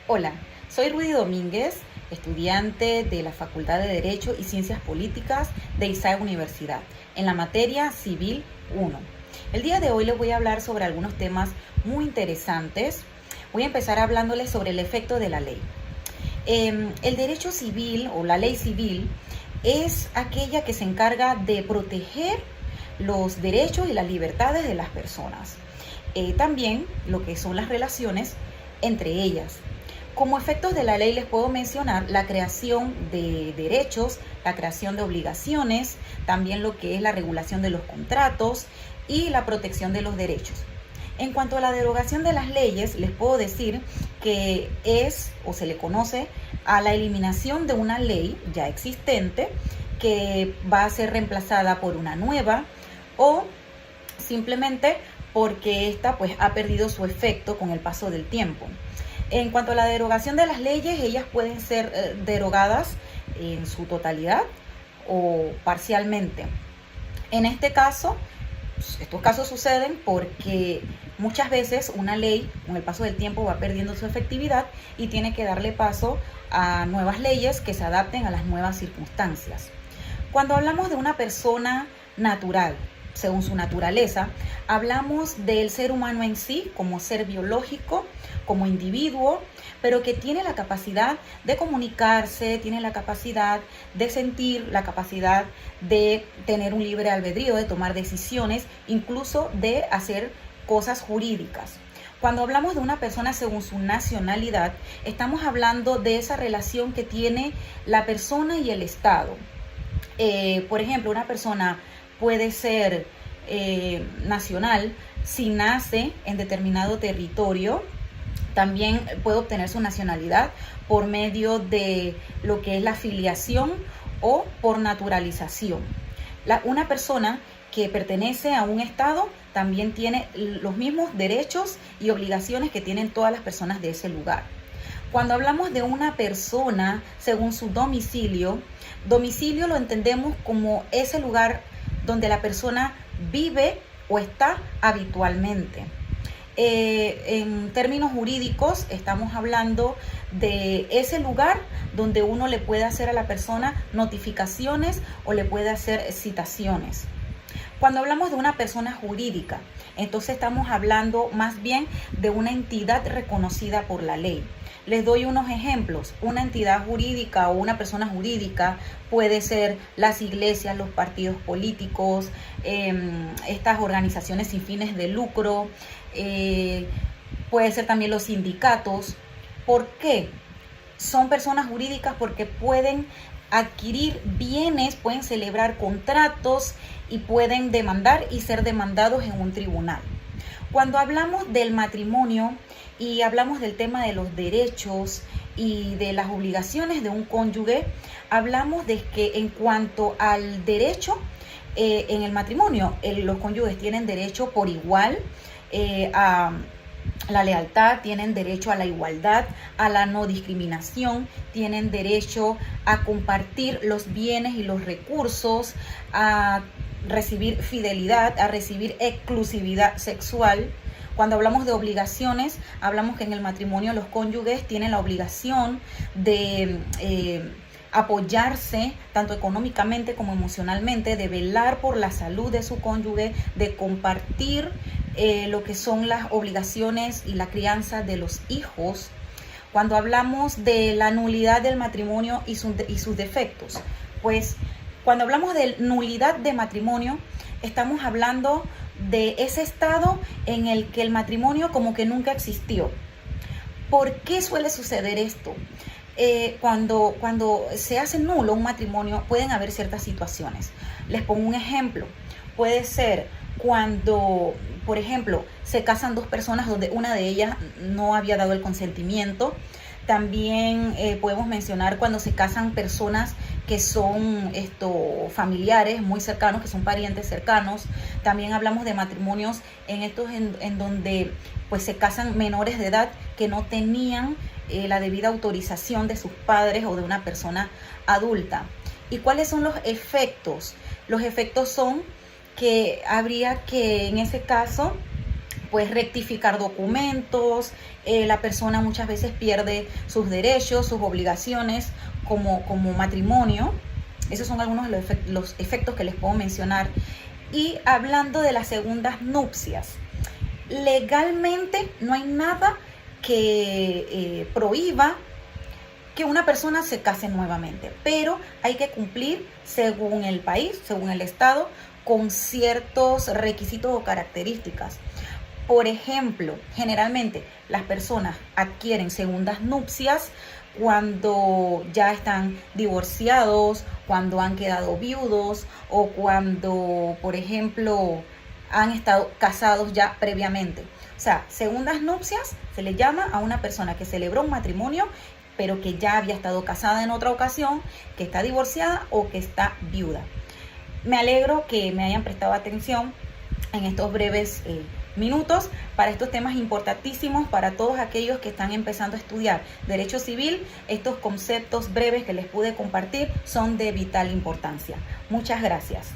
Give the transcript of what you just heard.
Hola, soy Rudy Domínguez, estudiante de la Facultad de Derecho y Ciencias Políticas de ISAE Universidad, en la materia Civil 1. El día de hoy les voy a hablar sobre algunos temas muy interesantes. Voy a empezar hablándoles sobre el efecto de la ley. El derecho civil o la ley civil es aquella que se encarga de proteger los derechos y las libertades de las personas. También lo que son las relaciones entre ellas. Como efectos de la ley les puedo mencionar la creación de derechos, la creación de obligaciones, también lo que es la regulación de los contratos y la protección de los derechos. En cuanto a la derogación de las leyes, les puedo decir que es o se le conoce a la eliminación de una ley ya existente que va a ser reemplazada por una nueva o simplemente porque ésta pues ha perdido su efecto con el paso del tiempo. En cuanto a la derogación de las leyes, ellas pueden ser derogadas en su totalidad o parcialmente. En este caso, estos casos suceden porque muchas veces una ley con el paso del tiempo va perdiendo su efectividad y tiene que darle paso a nuevas leyes que se adapten a las nuevas circunstancias. Cuando hablamos de una persona natural, según su naturaleza, hablamos del ser humano en sí como ser biológico, como individuo, pero que tiene la capacidad de comunicarse, tiene la capacidad de sentir, la capacidad de tener un libre albedrío, de tomar decisiones, incluso de hacer cosas jurídicas. Cuando hablamos de una persona según su nacionalidad, estamos hablando de esa relación que tiene la persona y el Estado. Por ejemplo, una persona puede ser nacional si nace en determinado territorio. También puede obtener su nacionalidad por medio de lo que es la filiación o por naturalización. Una persona que pertenece a un estado también tiene los mismos derechos y obligaciones que tienen todas las personas de ese lugar. Cuando hablamos de una persona según su domicilio, domicilio lo entendemos como ese lugar donde la persona vive o está habitualmente. En términos jurídicos estamos hablando de ese lugar donde uno le puede hacer a la persona notificaciones o le puede hacer citaciones. Cuando hablamos de una persona jurídica, entonces estamos hablando más bien de una entidad reconocida por la ley. Les doy unos ejemplos. Una entidad jurídica o una persona jurídica puede ser las iglesias, los partidos políticos, estas organizaciones sin fines de lucro, puede ser también los sindicatos. ¿Por qué? Son personas jurídicas porque pueden adquirir bienes, pueden celebrar contratos y pueden demandar y ser demandados en un tribunal. Cuando hablamos del matrimonio y hablamos del tema de los derechos y de las obligaciones de un cónyuge, hablamos de que en cuanto al derecho, en el matrimonio, los cónyuges tienen derecho por igual a la lealtad, tienen derecho a la igualdad, a la no discriminación, tienen derecho a compartir los bienes y los recursos, a recibir fidelidad, a recibir exclusividad sexual. Cuando hablamos de obligaciones, hablamos que en el matrimonio los cónyuges tienen la obligación de apoyarse tanto económicamente como emocionalmente, de velar por la salud de su cónyuge, de compartir lo que son las obligaciones y la crianza de los hijos. Cuando hablamos de la nulidad del matrimonio y sus defectos, pues cuando hablamos de nulidad de matrimonio, estamos hablando de ese estado en el que el matrimonio como que nunca existió. ¿Por qué suele suceder esto? Cuando se hace nulo un matrimonio pueden haber ciertas situaciones. Les pongo un ejemplo. Puede ser cuando, por ejemplo, se casan dos personas donde una de ellas no había dado el consentimiento. También podemos mencionar cuando se casan personas que son familiares muy cercanos, que son parientes cercanos. También hablamos de matrimonios en donde pues se casan menores de edad que no tenían la debida autorización de sus padres o de una persona adulta. ¿Y cuáles son los efectos? Los efectos son que habría que en ese caso pues rectificar documentos, la persona muchas veces pierde sus derechos, sus obligaciones como matrimonio. Esos son algunos de los efectos que les puedo mencionar. Y hablando de las segundas nupcias, legalmente no hay nada que prohíba que una persona se case nuevamente, pero hay que cumplir según el país, según el estado, con ciertos requisitos o características. Por ejemplo, generalmente las personas adquieren segundas nupcias cuando ya están divorciados, cuando han quedado viudos o cuando, por ejemplo, han estado casados ya previamente. O sea, segundas nupcias se le llama a una persona que celebró un matrimonio pero que ya había estado casada en otra ocasión, que está divorciada o que está viuda. Me alegro que me hayan prestado atención en estos breves minutos para estos temas importantísimos para todos aquellos que están empezando a estudiar Derecho Civil. Estos conceptos breves que les pude compartir son de vital importancia. Muchas gracias.